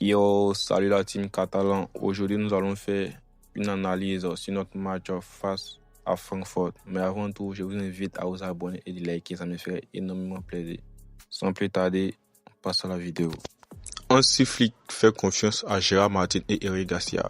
Yo, salut la team catalan. Aujourd'hui, nous allons faire une analyse sur notre match face à Francfort. Mais avant tout, je vous invite à vous abonner et de liker, ça me ferait énormément plaisir. Sans plus tarder, on passe à la vidéo. Hansi Flick fait confiance à Gérard Martin et Eric Garcia.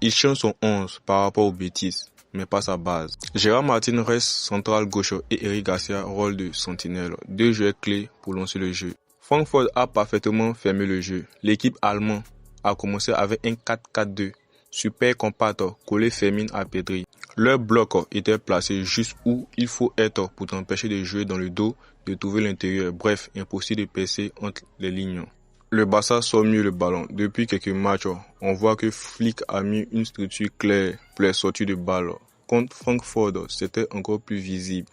Il change son 11 par rapport aux bêtises, mais pas sa base. Gérard Martin reste central gauche et Eric Garcia rôle de sentinelle, deux joueurs clés pour lancer le jeu. Francfort a parfaitement fermé le jeu. L'équipe allemande a commencé avec un 4-4-2, super compact, collé Fermin à Pedri. Leur bloc était placé juste où il faut être pour t'empêcher de jouer dans le dos, de trouver l'intérieur, bref, impossible de percer entre les lignes. Le Barça sort mieux le ballon. Depuis quelques matchs, on voit que Flick a mis une structure claire pour les sorties de balle. Contre Francfort, c'était encore plus visible.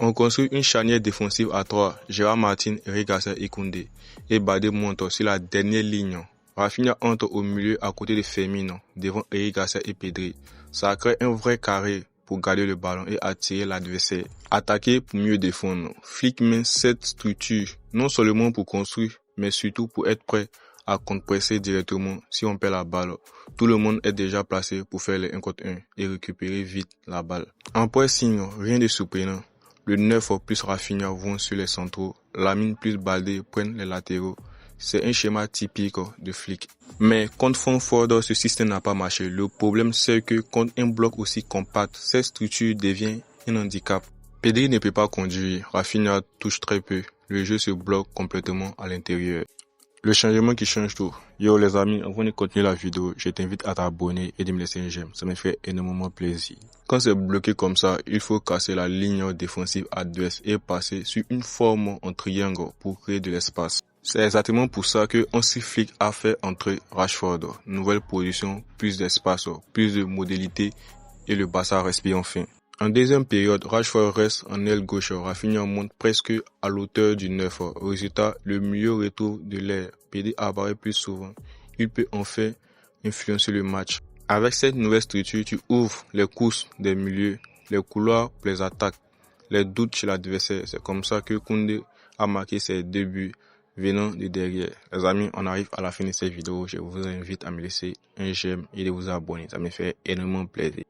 On construit une charnière défensive à 3, Gérard Martin, Eric Garcia et Koundé. Et Badé monte sur la dernière ligne. Rafinha entre au milieu à côté de Fermin, devant Eric Garcia et Pedri. Ça crée un vrai carré pour garder le ballon et attirer l'adversaire. Attaquer pour mieux défendre. Flick met cette structure non seulement pour construire, mais surtout pour être prêt à contre-presser directement si on perd la balle. Tout le monde est déjà placé pour faire les 1 contre 1 et récupérer vite la balle. En pressing, rien de surprenant. Le 9 plus Rafinha vont sur les centraux, Lamine plus Baldé prennent les latéraux. C'est un schéma typique de Flick. Mais contre Francfort, ce système n'a pas marché. Le problème, c'est que contre un bloc aussi compact, cette structure devient un handicap. Pedri ne peut pas conduire, Rafinha touche très peu. Le jeu se bloque complètement à l'intérieur. Le changement qui change tout. Yo les amis, avant de continuer la vidéo, je t'invite à t'abonner et de me laisser un j'aime. Ça me fait énormément plaisir. Quand c'est bloqué comme ça, il faut casser la ligne défensive adverse et passer sur une forme en triangle pour créer de l'espace. C'est exactement pour ça que Hansi Flick a fait entrer Rashford. Nouvelle position, plus d'espace, plus de modalité et le Barça respire enfin. En deuxième période, Rashford reste en aile gauche, Rafinha monte presque à l'auteur du 9. Au résultat, le milieu retour de l'air. Pedri apparaît plus souvent. Il peut enfin influencer le match. Avec cette nouvelle structure, tu ouvres les courses des milieux, les couloirs pour les attaques, les doutes chez l'adversaire. C'est comme ça que Koundé a marqué ses 2 buts venant de derrière. Les amis, on arrive à la fin de cette vidéo. Je vous invite à me laisser un j'aime et de vous abonner. Ça me fait énormément plaisir.